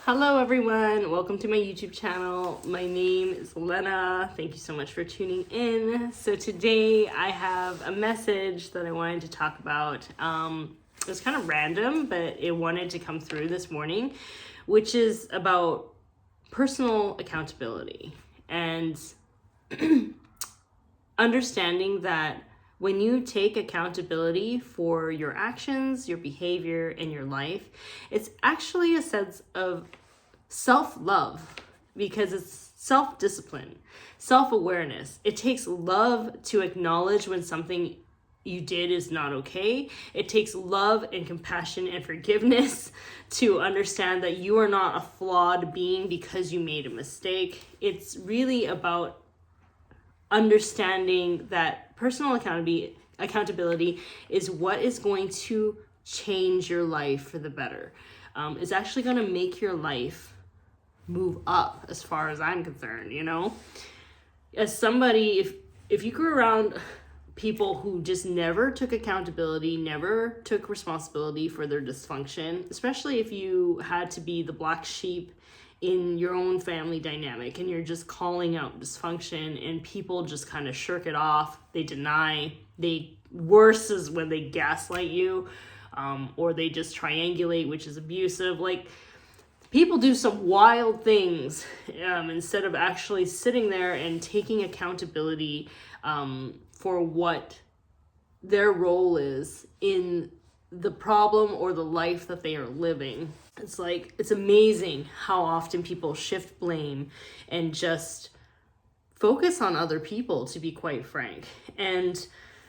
Hello everyone, welcome to my YouTube channel. My name is Lena. Thank you so much for tuning in. So today I have a message that I wanted to talk about. It was kind of random, but it wanted to come through this morning, which is about personal accountability and understanding that when you take accountability for your actions, your behavior, and your life, it's actually a sense of self-love because it's self-discipline, self-awareness. It takes love to acknowledge when something you did is not okay. It takes love and compassion and forgiveness to understand that you are not a flawed being because you made a mistake. It's really about understanding that personal accountability is what is going to change your life for the better. It's actually going to make your life move up as far as I'm concerned, you know? As somebody, if you grew around people who just never took accountability, never took responsibility for their dysfunction, especially if you had to be the black sheep in your own family dynamic and you're just calling out dysfunction and people just kind of shirk it off, they deny, worse is when they gaslight you, or they just triangulate, which is abusive. Like, people do some wild things instead of actually sitting there and taking accountability for what their role is in the problem or the life that they are living. It's amazing how often people shift blame and just focus on other people, to be quite frank. And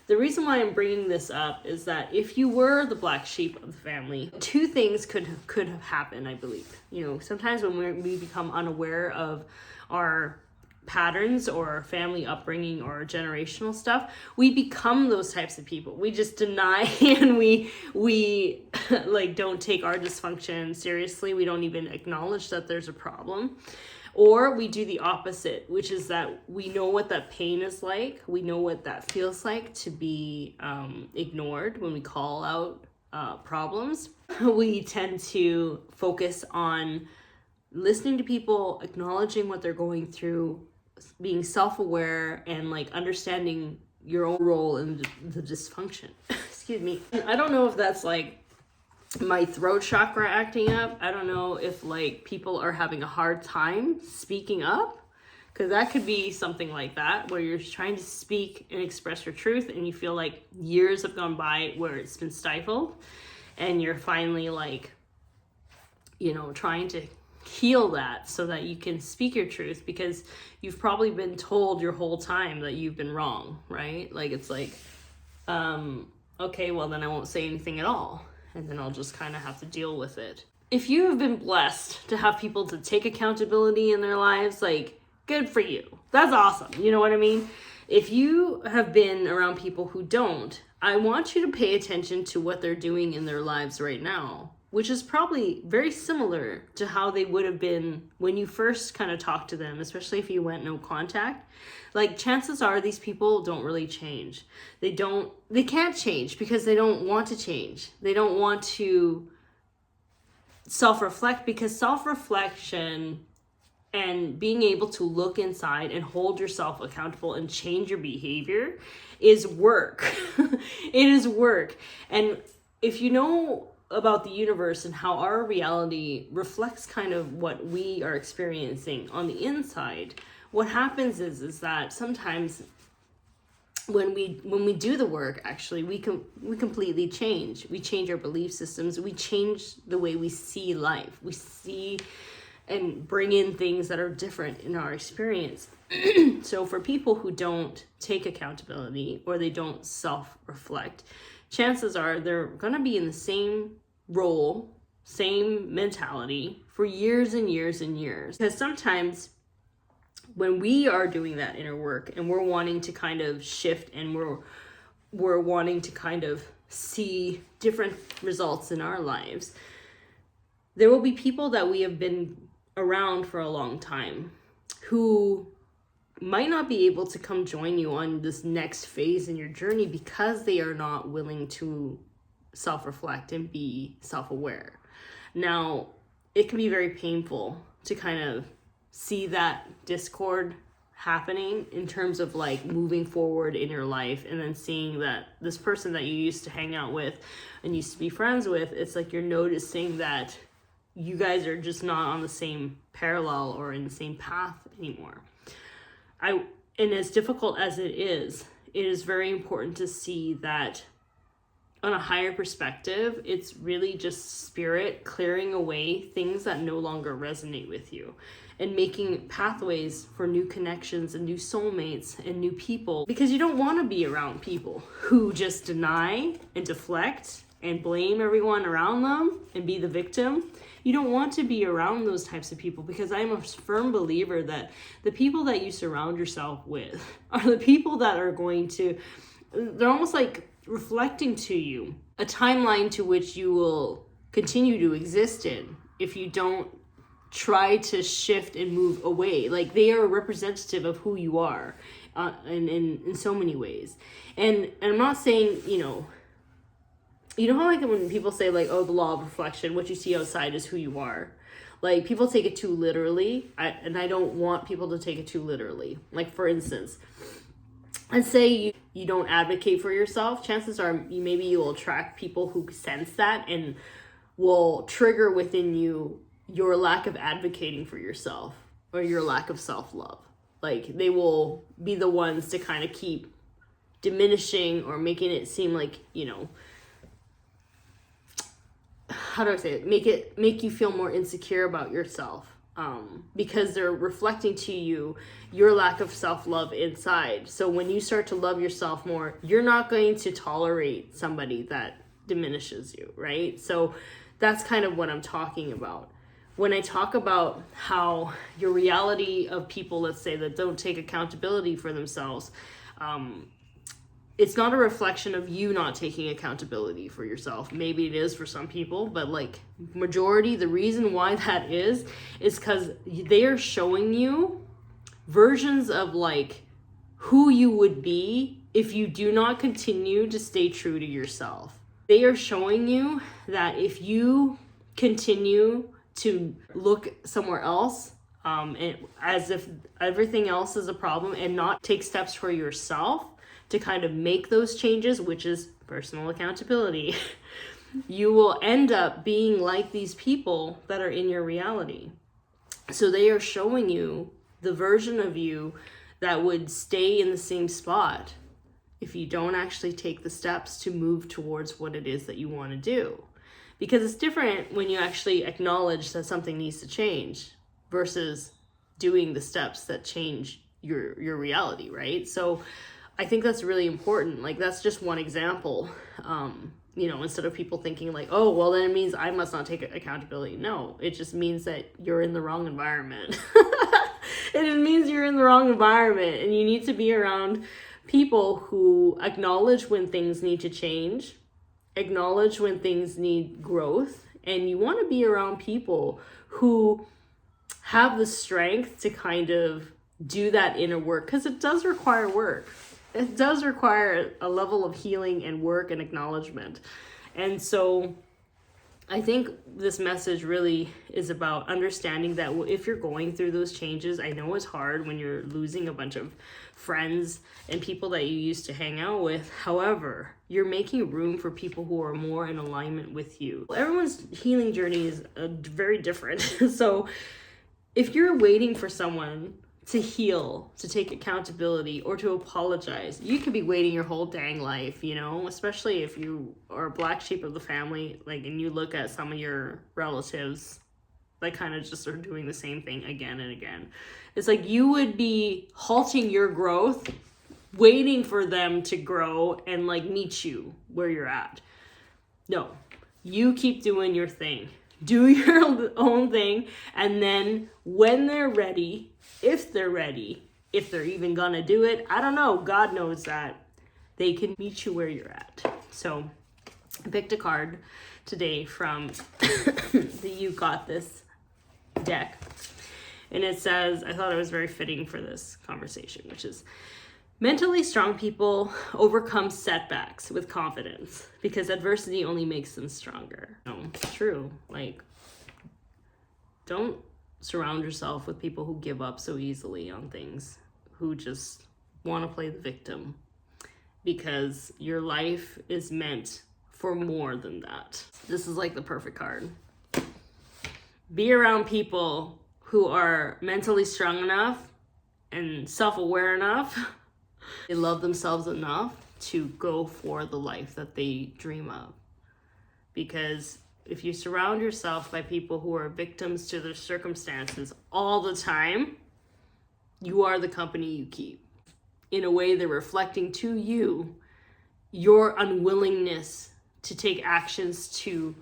the reason why I'm bringing this up is that if you were the black sheep of the family, two things could have happened, I believe. You know, sometimes when we become unaware of our patterns or family upbringing or generational stuff, we become those types of people. We just deny and we like don't take our dysfunction seriously. We don't even acknowledge that there's a problem. Or we do the opposite, which is that we know what that pain is like. We know what that feels like to be ignored when we call out problems. We tend to focus on listening to people, acknowledging what they're going through, being self-aware, and like understanding your own role in the dysfunction. Excuse me. I don't know if that's like my throat chakra acting up. I don't know if like people are having a hard time speaking up, because that could be something like that, where you're trying to speak and express your truth and you feel like years have gone by where it's been stifled, and you're finally like, you know, trying to heal that so that you can speak your truth, because you've probably been told your whole time that you've been wrong, right? Like, it's like, okay, well then I won't say anything at all, and then I'll just kind of have to deal with it. If you have been blessed to have people to take accountability in their lives, like, good for you. That's awesome. You know what I mean? If you have been around people who don't, I want you to pay attention to what they're doing in their lives right now, which is probably very similar to how they would have been when you first kind of talked to them, especially if you went no contact. Like, chances are these people don't really change. They can't change because they don't want to change. They don't want to self-reflect, because self-reflection and being able to look inside and hold yourself accountable and change your behavior is work. It is work. And if you know about the universe and how our reality reflects kind of what we are experiencing on the inside, what happens is that sometimes when we do the work, actually we completely change. We change our belief systems. We change the way we see life. We see and bring in things that are different in our experience. So for people who don't take accountability or they don't self-reflect, chances are they're going to be in the same role, same mentality for years and years and years. Because sometimes when we are doing that inner work and we're wanting to kind of shift and we're wanting to kind of see different results in our lives, there will be people that we have been around for a long time who might not be able to come join you on this next phase in your journey because they are not willing to self-reflect and be self-aware. Now, it can be very painful to kind of see that discord happening in terms of like moving forward in your life, and then seeing that this person that you used to hang out with and used to be friends with, it's like you're noticing that you guys are just not on the same parallel or in the same path anymore. And as difficult as it is very important to see that on a higher perspective, it's really just spirit clearing away things that no longer resonate with you and making pathways for new connections and new soulmates and new people, because you don't want to be around people who just deny and deflect and blame everyone around them and be the victim. You don't want to be around those types of people, because I'm a firm believer that the people that you surround yourself with are the people that are going to, they're almost like reflecting to you a timeline to which you will continue to exist in if you don't try to shift and move away. Like, they are representative of who you are in so many ways. And I'm not saying, you know how like when people say like, oh, the law of reflection, what you see outside is who you are. Like, people take it too literally, and I don't want people to take it too literally. Like, for instance, let's say you don't advocate for yourself. Chances are maybe you will attract people who sense that and will trigger within you your lack of advocating for yourself or your lack of self-love. Like, they will be the ones to kind of keep diminishing or making it seem like, you know, how do I say it? Make you feel more insecure about yourself, because they're reflecting to you your lack of self-love inside. So when you start to love yourself more, you're not going to tolerate somebody that diminishes you, right? So that's kind of what I'm talking about. When I talk about how your reality of people, let's say, that don't take accountability for themselves, it's not a reflection of you not taking accountability for yourself. Maybe it is for some people, but like majority, the reason why that is because they are showing you versions of like who you would be if you do not continue to stay true to yourself. They are showing you that if you continue to look somewhere else, as if everything else is a problem, and not take steps for yourself to kind of make those changes, which is personal accountability, you will end up being like these people that are in your reality. So they are showing you the version of you that would stay in the same spot if you don't actually take the steps to move towards what it is that you want to do. Because it's different when you actually acknowledge that something needs to change versus doing the steps that change your reality, right? So I think that's really important. Like, that's just one example. Instead of people thinking like, oh, well, then it means I must not take accountability. No, it just means that you're in the wrong environment. It just means you're in the wrong environment, and you need to be around people who acknowledge when things need to change, acknowledge when things need growth, and you want to be around people who have the strength to kind of do that inner work, because it does require work. It does require a level of healing and work and acknowledgement. And so I think this message really is about understanding that if you're going through those changes, I know it's hard when you're losing a bunch of friends and people that you used to hang out with. However, you're making room for people who are more in alignment with you. Everyone's healing journey is very different. So if you're waiting for someone to heal, to take accountability, or to apologize, you could be waiting your whole dang life, especially if you are a black sheep of the family, like, and you look at some of your relatives that kind of just are doing the same thing again and again. It's like you would be halting your growth, waiting for them to grow and like meet you where you're at. No, you keep doing your thing. Do your own thing, and then when they're ready, if they're ready, if they're even gonna do it, I don't know, God knows that, they can meet you where you're at. So I picked a card today from the You Got This deck, and it says, I thought it was very fitting for this conversation, which is, mentally strong people overcome setbacks with confidence because adversity only makes them stronger. No, it's true. Like, Don't surround yourself with people who give up so easily on things, who just want to play the victim, because your life is meant for more than that. This is like the perfect card. Be around people who are mentally strong enough and self-aware enough. They love themselves enough to go for the life that they dream of. Because if you surround yourself by people who are victims to their circumstances all the time, you are the company you keep. In a way, they're reflecting to you your unwillingness to take actions to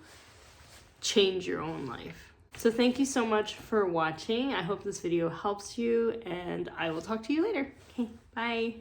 change your own life. So thank you so much for watching. I hope this video helps you, and I will talk to you later. Okay, bye.